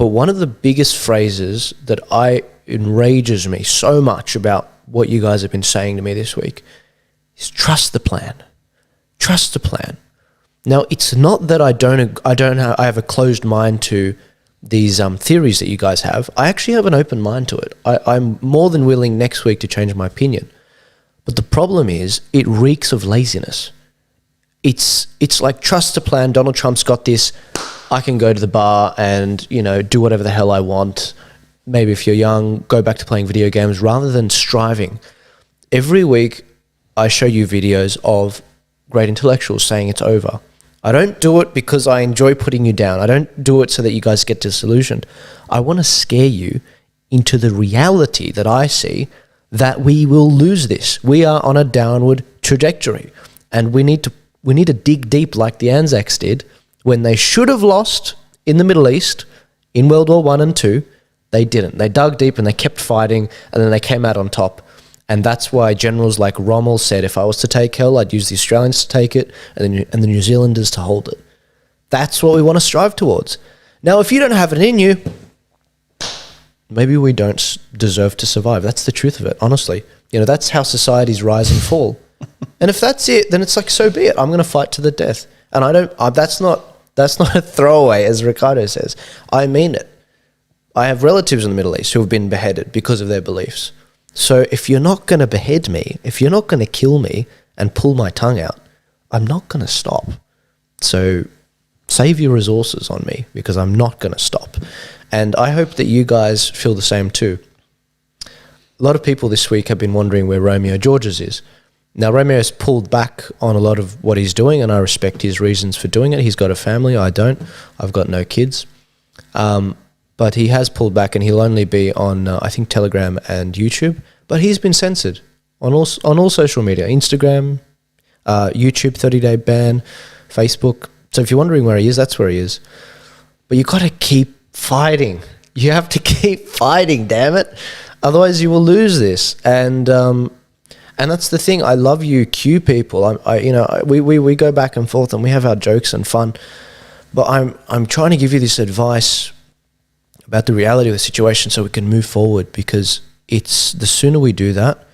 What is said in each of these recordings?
But one of the biggest phrases that enrages me so much about what you guys have been saying to me this week is trust the plan. Trust the plan. Now, it's not that I have a closed mind to these theories that you guys have. I actually have an open mind to it. I'm more than willing next week to change my opinion. But the problem is it reeks of laziness. It's like trust the plan. Donald Trump's got this. I can go to the bar and, do whatever the hell I want. Maybe if you're young, go back to playing video games rather than striving. Every week I show you videos of great intellectuals saying it's over. I don't do it because I enjoy putting you down. I don't do it so that you guys get disillusioned. I want to scare you into the reality that I see that we will lose this. We are on a downward trajectory, and we need to dig deep like the Anzacs did when they should have lost in the Middle East in World War I and II. They didn't. They dug deep and they kept fighting, and then they came out on top. And that's why generals like Rommel said, if I was to take hell, I'd use the Australians to take it and the New Zealanders to hold it. That's what we want to strive towards. Now, if you don't have it in you, maybe we don't deserve to survive. That's the truth of it, honestly. That's how societies rise and fall. And if that's it, then it's like, so be it. I'm going to fight to the death. And that's not a throwaway, as Riccardo says. I mean it. I have relatives in the Middle East who have been beheaded because of their beliefs. So if you're not going to behead me, if you're not going to kill me and pull my tongue out, I'm not going to stop. So save your resources on me, because I'm not going to stop. And I hope that you guys feel the same too. A lot of people this week have been wondering where Romeo Georges is. Now, Romeo's pulled back on a lot of what he's doing, and I respect his reasons for doing it. He's got a family. I don't. I've got no kids. But he has pulled back, and he'll only be on, I think, Telegram and YouTube. But he's been censored on all social media, Instagram, YouTube, 30-day ban, Facebook. So if you're wondering where he is, that's where he is. But you got to keep fighting. You have to keep fighting, damn it. Otherwise, you will lose this. And that's the thing. I love you, Q people. We go back and forth, and we have our jokes and fun. But I'm trying to give you this advice about the reality of the situation so we can move forward, because it's the sooner we do that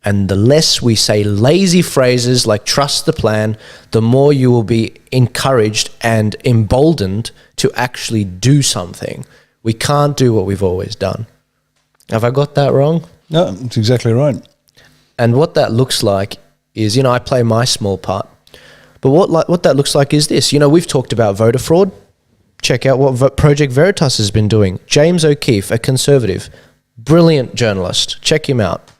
and the less we say lazy phrases like trust the plan, the more you will be encouraged and emboldened to actually do something. We can't do what we've always done. Have I got that wrong? No, that's exactly right. And what that looks like is, I play my small part. But what that looks like is this. We've talked about voter fraud. Check out what Project Veritas has been doing. James O'Keefe, a conservative, brilliant journalist. Check him out.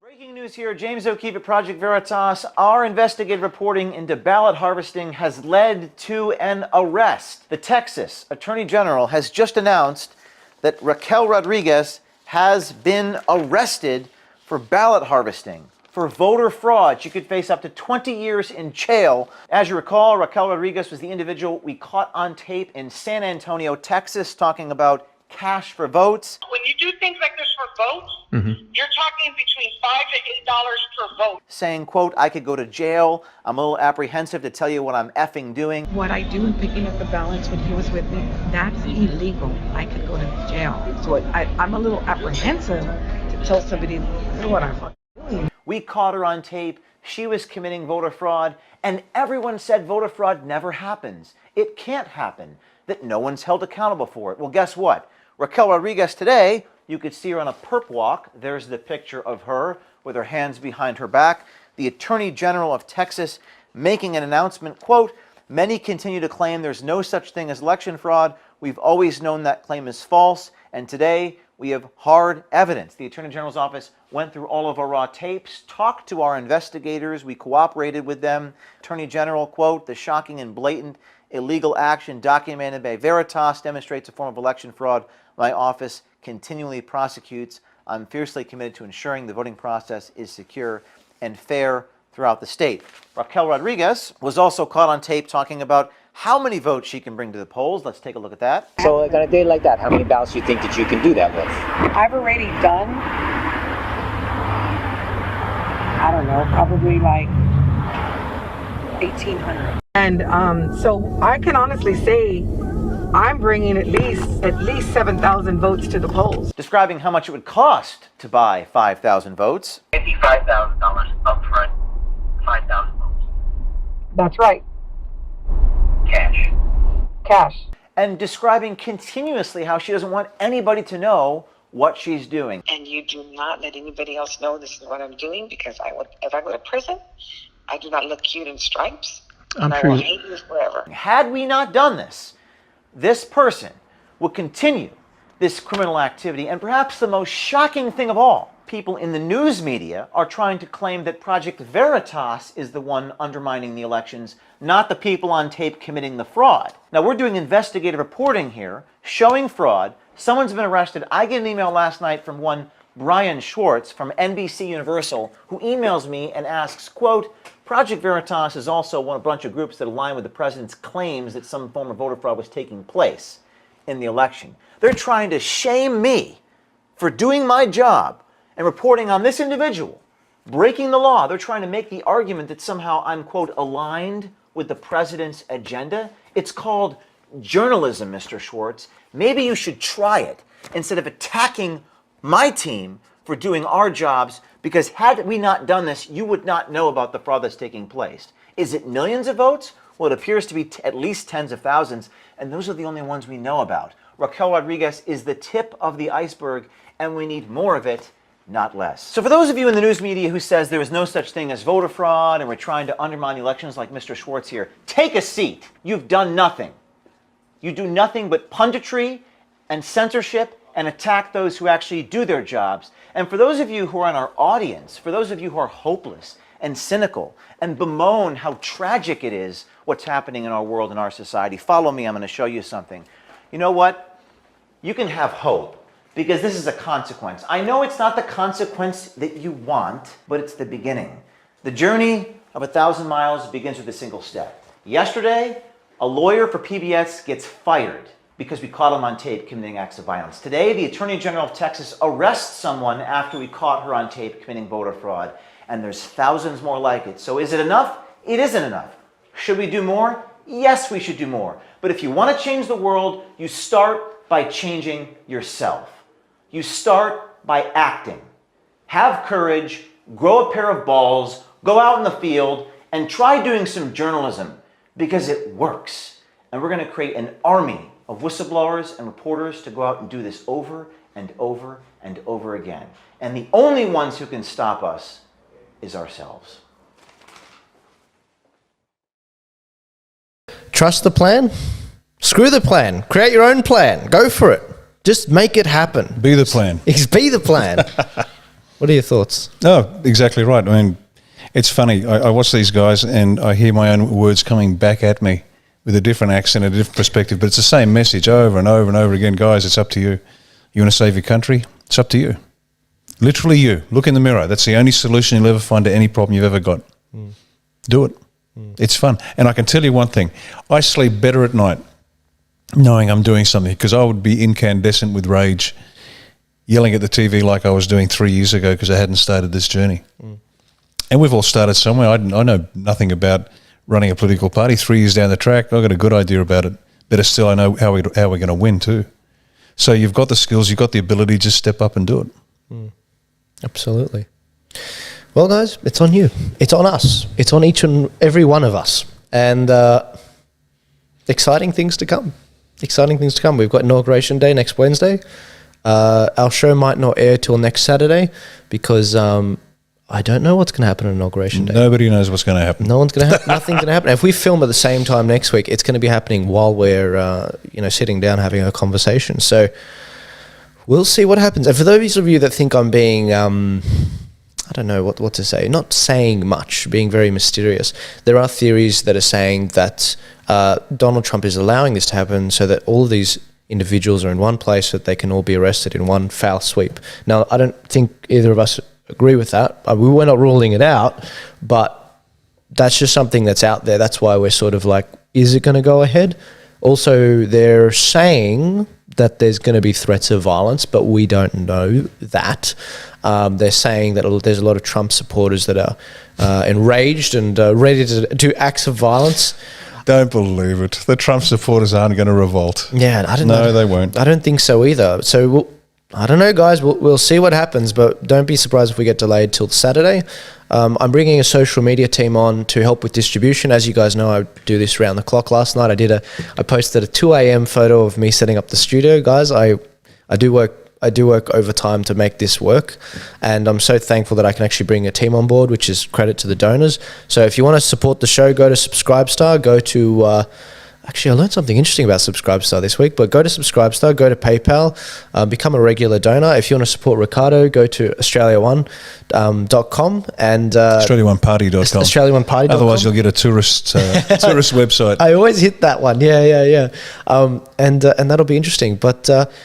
Breaking news here, James O'Keefe at Project Veritas. Our investigative reporting into ballot harvesting has led to an arrest. The Texas Attorney General has just announced that Raquel Rodriguez has been arrested for ballot harvesting. For voter fraud, she could face up to 20 years in jail. As you recall, Raquel Rodriguez was the individual we caught on tape in San Antonio, Texas, talking about cash for votes. When you do things like this for votes, you're talking between $5 to $8 per vote. Saying, quote, I could go to jail. I'm a little apprehensive to tell you what I'm effing doing. What I do in picking up the ballots when he was with me, that's illegal. I could go to jail. So I'm a little apprehensive to tell somebody what I'm fucking doing. We caught her on tape. She was committing voter fraud, and everyone said voter fraud never happens. It can't happen, that no one's held accountable for it. Well, guess what? Raquel Rodriguez today, you could see her on a perp walk. There's the picture of her with her hands behind her back. The Attorney General of Texas making an announcement, quote, many continue to claim there's no such thing as election fraud. We've always known that claim is false, and today we have hard evidence. The Attorney General's office went through all of our raw tapes, talked to our investigators, we cooperated with them. Attorney General, quote, the shocking and blatant illegal action documented by Veritas demonstrates a form of election fraud my office continually prosecutes. I'm fiercely committed to ensuring the voting process is secure and fair throughout the state. Raquel Rodriguez was also caught on tape talking about how many votes she can bring to the polls. Let's take a look at that. So on a day like that, how many ballots do you think that you can do that with? I've already done, I don't know, probably like 1,800. And so I can honestly say I'm bringing at least 7,000 votes to the polls. Describing how much it would cost to buy 5,000 votes. $55,000 upfront, 5,000 votes. That's right. Cash. Cash. And describing continuously how she doesn't want anybody to know what she's doing. And you do not let anybody else know this is what I'm doing, because if I go to prison, I do not look cute in stripes, and I will hate you forever. Had we not done this, this person would continue this criminal activity. And perhaps the most shocking thing of all, people in the news media are trying to claim that Project Veritas is the one undermining the elections, not the people on tape committing the fraud. Now, we're doing investigative reporting here, showing fraud. Someone's been arrested. I get an email last night from one Brian Schwartz from NBC Universal, who emails me and asks, quote, Project Veritas is also a bunch of groups that align with the president's claims that some form of voter fraud was taking place in the election. They're trying to shame me for doing my job and reporting on this individual breaking the law. They're trying to make the argument that somehow I'm, quote, aligned with the president's agenda. It's called journalism, Mr. Schwartz. Maybe you should try it instead of attacking my team for doing our jobs, because had we not done this, you would not know about the fraud that's taking place. Is it millions of votes? Well, it appears to be at least tens of thousands, and those are the only ones we know about. Raquel Rodriguez is the tip of the iceberg, and we need more of it, not less. So for those of you in the news media who says there is no such thing as voter fraud and we're trying to undermine the elections like Mr. Schwartz here, take a seat. You've done nothing. You do nothing but punditry and censorship and attack those who actually do their jobs. And for those of you who are in our audience, for those of you who are hopeless and cynical and bemoan how tragic it is what's happening in our world and our society, follow me, I'm going to show you something. You know what? You can have hope, because this is a consequence. I know it's not the consequence that you want, but it's the beginning. The journey of 1,000 miles begins with a single step. Yesterday, a lawyer for PBS gets fired because we caught him on tape committing acts of violence. Today, the Attorney General of Texas arrests someone after we caught her on tape committing voter fraud. And there's thousands more like it. So is it enough? It isn't enough. Should we do more? Yes, we should do more. But if you want to change the world, you start by changing yourself. You start by acting. Have courage, grow a pair of balls, go out in the field, and try doing some journalism, because it works. And we're going to create an army of whistleblowers and reporters to go out and do this over and over and over again. And the only ones who can stop us is ourselves. Trust the plan? Screw the plan. Create your own plan. Go for it. Just make it happen. Be the plan. Be the plan. What are your thoughts? No, exactly right. I mean, it's funny. I watch these guys and I hear my own words coming back at me with a different accent, a different perspective, but it's the same message over and over and over again. Guys, it's up to you. You want to save your country? It's up to you. Literally you. Look in the mirror. That's the only solution you'll ever find to any problem you've ever got. Do it. It's fun. And I can tell you one thing. I sleep better at night knowing I'm doing something, because I would be incandescent with rage, yelling at the TV like I was doing 3 years ago because I hadn't started this journey. And we've all started somewhere. I know nothing about running a political party. 3 years down the track, I've got a good idea about it. Better still, I know how we're going to win too. So you've got the skills, you've got the ability, just step up and do it. Absolutely. Well, guys, it's on you. It's on us. It's on each and every one of us. And exciting things to come. Exciting things to come. We've got Inauguration Day next Wednesday. Our show might not air till next Saturday because I don't know what's going to happen on Inauguration Day. Nobody knows what's going to happen. No one's going to nothing's going to happen. If we film at the same time next week, it's going to be happening while we're sitting down having a conversation. So we'll see what happens. And for those of you that think I'm being I don't know what to say, not saying much, being very mysterious, there are theories that are saying that Donald Trump is allowing this to happen so that all of these individuals are in one place, so that they can all be arrested in one foul sweep. Now, I don't think either of us agree with that. We were not ruling it out, but that's just something that's out there. That's why we're sort of like, is it going to go ahead? Also, they're saying that there's going to be threats of violence, but we don't know that. They're saying that there's a lot of Trump supporters that are enraged and ready to do acts of violence. Don't believe it. The Trump supporters aren't going to revolt. Yeah, I don't No, know. they won't. I don't think so either. So I don't know, guys. We'll see what happens, but don't be surprised if we get delayed till Saturday. I'm bringing a social media team on to help with distribution. As you guys know, I do this round the clock. Last night I posted a 2 a.m. photo of me setting up the studio, guys. I do work overtime to make this work, and I'm so thankful that I can actually bring a team on board, which is credit to the donors. So if you want to support the show, go to Subscribestar, go to actually, I learned something interesting about Subscribestar this week, but go to Subscribestar, go to PayPal, become a regular donor. If you want to support Riccardo, go to australiaone.com and AustraliaOneParty.com. AustraliaOneParty.com. Otherwise, you'll get a tourist website. I always hit that one. Yeah. And that'll be interesting. But